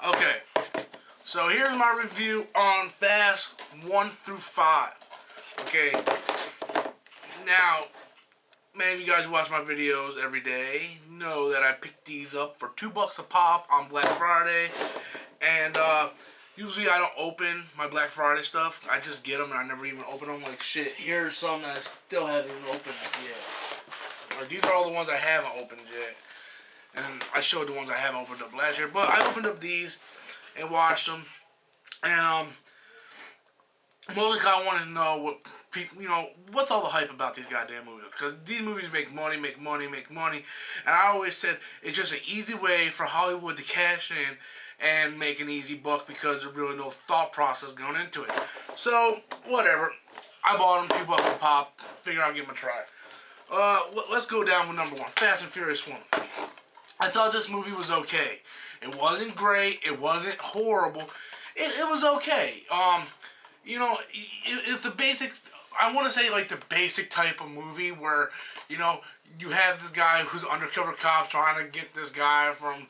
Okay, so here's my review on Fast 1 through 5. Okay, now, many of you guys who watch my videos every day know that I pick these up for $2 a pop on Black Friday. And usually I don't open my Black Friday stuff. I just get them and I never even open them. Like, shit, here's some that I still haven't even opened yet. Or these are all the ones I haven't opened yet. And I showed the ones I haven't opened up last year. But I opened up these and watched them. And mostly I wanted to know what people, what's all the hype about these goddamn movies? Because these movies make money. And I always said it's just an easy way for Hollywood to cash in and make an easy buck because there's really no thought process going into it. So, whatever. I bought them $2 a pop. Figure I'll give them a try. Let's go down with number 1, Fast and Furious 1. I thought this movie was okay. It wasn't great. It wasn't horrible. It was okay. It's the basic, I want to say like the basic type of movie where, you have this guy who's undercover cop trying to get this guy from,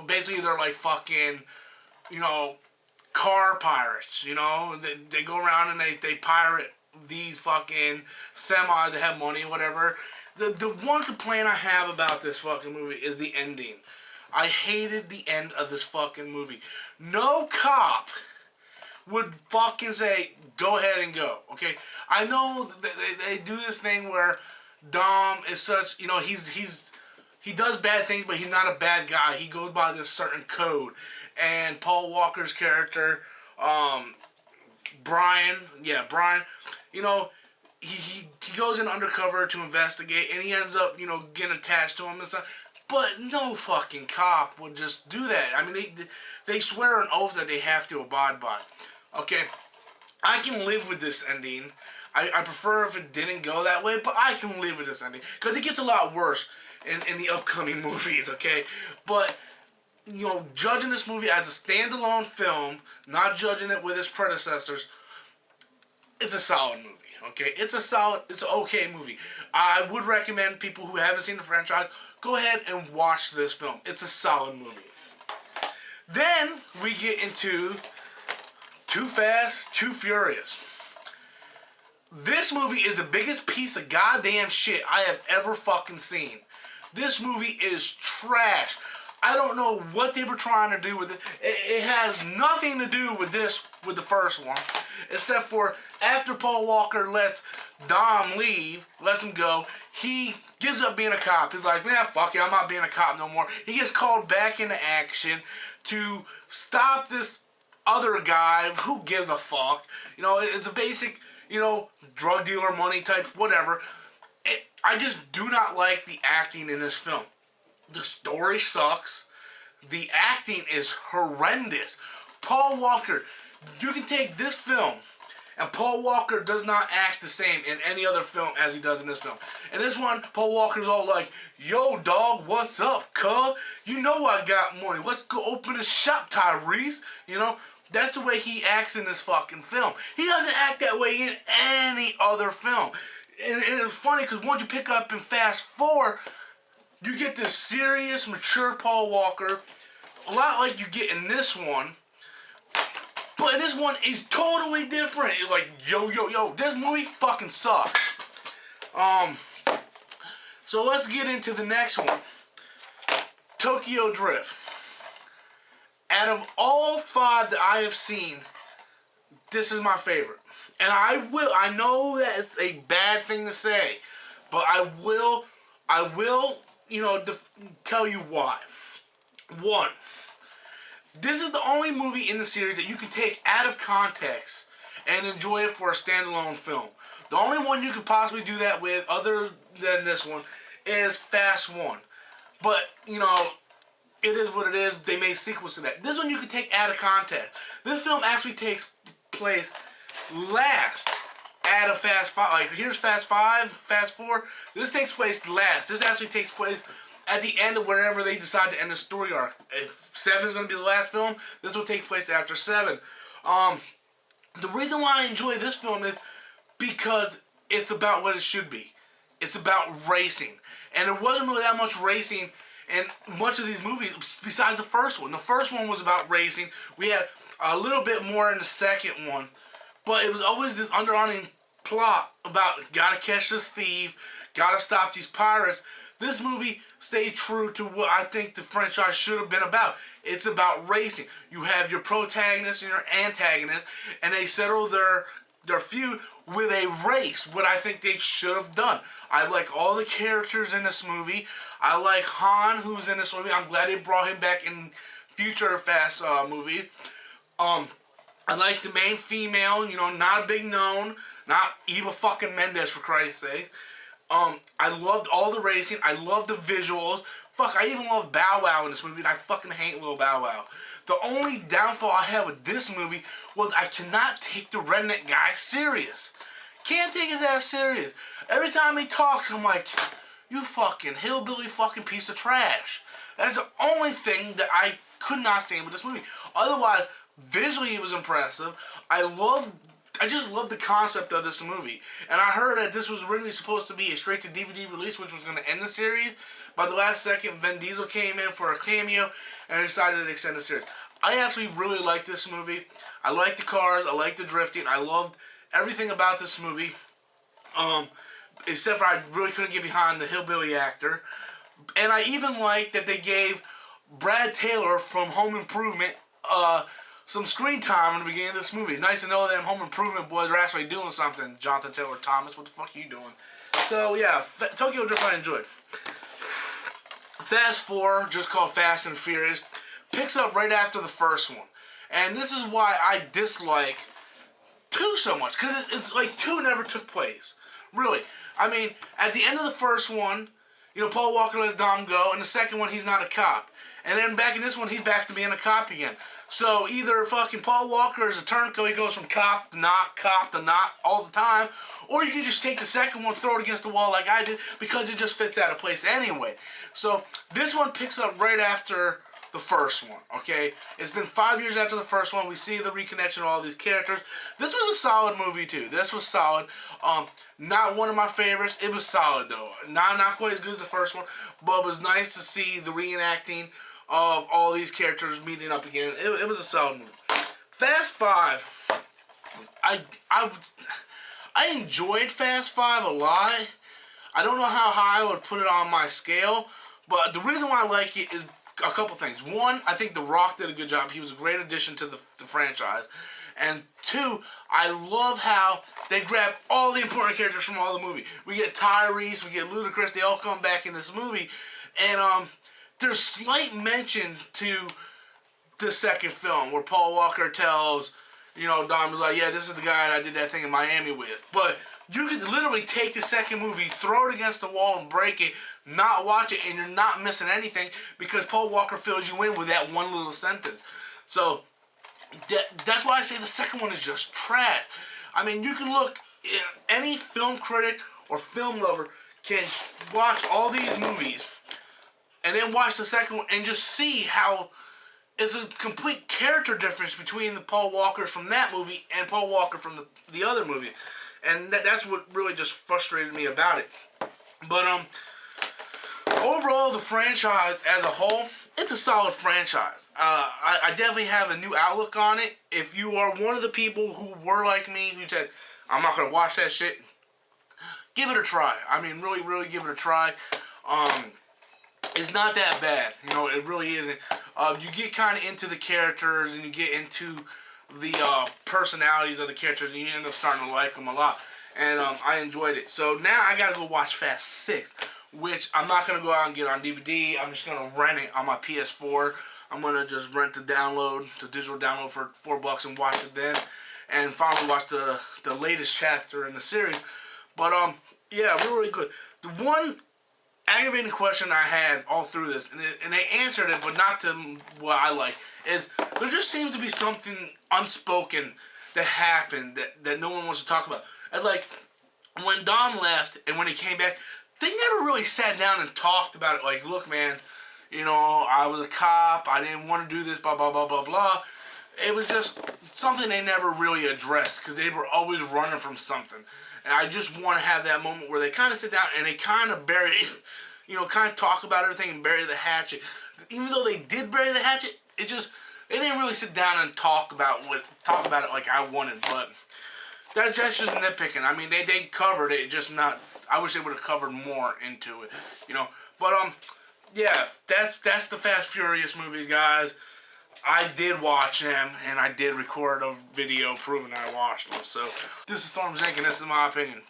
basically they're like fucking, car pirates, They go around and they pirate these fucking semis that have money, whatever. The one complaint I have about this fucking movie is the ending. I hated the end of this fucking movie. No cop would fucking say, go ahead and go, okay? I know they do this thing where Dom is such, he does bad things, but he's not a bad guy. He goes by this certain code. And Paul Walker's character, Brian, he goes in undercover to investigate, and he ends up, getting attached to him and stuff. But no fucking cop would just do that. I mean, they swear an oath that they have to abide by. Okay, I can live with this ending. I prefer if it didn't go that way, but I can live with this ending. Because it gets a lot worse in the upcoming movies, okay? But, judging this movie as a standalone film, not judging it with its predecessors, it's a solid movie, okay? It's an okay movie. I would recommend people who haven't seen the franchise, go ahead and watch this film. It's a solid movie. Then we get into Too Fast, Too Furious. This movie is the biggest piece of goddamn shit I have ever fucking seen. This movie is trash. I don't know what they were trying to do with it. It has nothing to do with the first one. Except for after Paul Walker lets Dom leave, lets him go, he gives up being a cop. He's like, man, fuck it, I'm not being a cop no more. He gets called back into action to stop this other guy. Who gives a fuck? It's a basic, drug dealer, money type, whatever. I just do not like the acting in this film. The story sucks. The acting is horrendous. Paul Walker, you can take this film, and Paul Walker does not act the same in any other film as he does in this film. In this one, Paul Walker's all like, yo, dog, what's up, cuz? You know I got money. Let's go open a shop, Tyrese. That's the way he acts in this fucking film. He doesn't act that way in any other film. And it's funny because once you pick up in Fast 4, you get this serious, mature Paul Walker. A lot like you get in this one. But in this one, it's totally different. It's like, yo, this movie fucking sucks. So let's get into the next one. Tokyo Drift. Out of all 5 that I have seen, this is my favorite. And I know that it's a bad thing to say, but I will, tell you why. 1, this is the only movie in the series that you can take out of context and enjoy it for a standalone film. The only one you could possibly do that with, other than this one, is Fast 1. But, it is what it is. They made sequels to that. This one you can take out of context. This film actually takes place last out of Fast 5. Like, here's Fast 5, Fast 4. This takes place last. This actually takes place at the end of wherever they decide to end the story arc. If 7 is going to be the last film, this will take place after 7. The reason why I enjoy this film is because it's about what it should be. It's about racing. And there wasn't really that much racing in much of these movies besides the first one. The first one was about racing. We had a little bit more in the second one, but it was always this underlying plot about gotta catch this thief, gotta stop these pirates. This movie stayed true to what I think the franchise should have been about. It's about racing. You have your protagonist and your antagonist, and they settle their feud with a race, what I think they should have done. I like all the characters in this movie. I like Han, who's in this movie. I'm glad they brought him back in future Fast movie. I like the main female, not a big known, not Eva fucking Mendes, for Christ's sake. I loved all the racing. I loved the visuals. Fuck, I even love Bow Wow in this movie, and I fucking hate Lil Bow Wow. The only downfall I had with this movie was I cannot take the redneck guy serious. Can't take his ass serious. Every time he talks, I'm like, you fucking hillbilly fucking piece of trash. That's the only thing that I could not stand with this movie. Otherwise, visually it was impressive. I just love the concept of this movie. And I heard that this was originally supposed to be a straight-to-DVD release, which was going to end the series. By the last second, Vin Diesel came in for a cameo, and I decided to extend the series. I actually really like this movie. I like the cars. I like the drifting. I loved everything about this movie. Except for I really couldn't get behind the hillbilly actor. And I even like that they gave Brad Taylor from Home Improvement some screen time in the beginning of this movie. Nice to know that Home Improvement boys are actually doing something. Jonathan Taylor Thomas, what the fuck are you doing? So yeah, Tokyo Drift I enjoyed. Fast 4, just called Fast and Furious, picks up right after the first one. And this is why I dislike 2 so much, because it's like 2 never took place. Really. I mean, at the end of the first one, Paul Walker lets Dom go, and the second one, he's not a cop. And then back in this one, he's back to being a cop again. So either fucking Paul Walker is a turncoat, he goes from cop to not all the time, or you can just take the second one, throw it against the wall like I did, because it just fits out of place anyway. So this one picks up right after the first one, okay? It's been 5 years after the first one. We see the reconnection of all these characters. This was a solid movie too. This was solid. Not one of my favorites. It was solid though. Not quite as good as the first one, but it was nice to see the reenacting of all these characters meeting up again. It was a solid movie. Fast 5. I enjoyed Fast 5 a lot. I don't know how high I would put it on my scale, but the reason why I like it is a couple things. One, I think The Rock did a good job. He was a great addition to the franchise. And 2, I love how they grab all the important characters from all the movie. We get Tyrese, we get Ludacris, they all come back in this movie. And there's slight mention to the second film where Paul Walker tells, Dom was like, yeah, this is the guy I did that thing in Miami with. But you could literally take the second movie, throw it against the wall and break it, not watch it, and you're not missing anything because Paul Walker fills you in with that one little sentence. So that's why I say the second one is just trash. I mean, you can look, any film critic or film lover can watch all these movies and then watch the second one and just see how it's a complete character difference between the Paul Walkers from that movie and Paul Walker from the other movie. And that's what really just frustrated me about it. But overall, the franchise as a whole, it's a solid franchise. I definitely have a new outlook on it. If you are one of the people who were like me, who said, I'm not going to watch that shit, give it a try. I mean, really, really give it a try. It's not that bad. It really isn't. You get kind of into the characters and you get into the personalities of the characters and you end up starting to like them a lot. And I enjoyed it. So now I got to go watch Fast 6, which I'm not going to go out and get on DVD. I'm just going to rent it on my PS4. I'm going to just rent the digital download for $4 and watch it then. And finally watch the latest chapter in the series. But, yeah, really, really good. The one aggravating question I had all through this, and they answered it, but not to what I like, is there just seems to be something unspoken that happened that no one wants to talk about. It's like, when Dom left and when he came back, they never really sat down and talked about it. Like, look, man, I was a cop, I didn't want to do this, blah, blah, blah, blah, blah. It was just something they never really addressed because they were always running from something. And I just want to have that moment where they kind of sit down and they kind of bury you know, kind of talk about everything and bury the hatchet. Even though they did bury the hatchet, they didn't really sit down and talk about it like I wanted. But that's just nitpicking. I mean, they covered it, just not. I wish they would have covered more into it, you know. But yeah, that's the Fast Furious movies, guys. I did watch them, and I did record a video proving I watched them. So this is Storm Zink, and this is my opinion.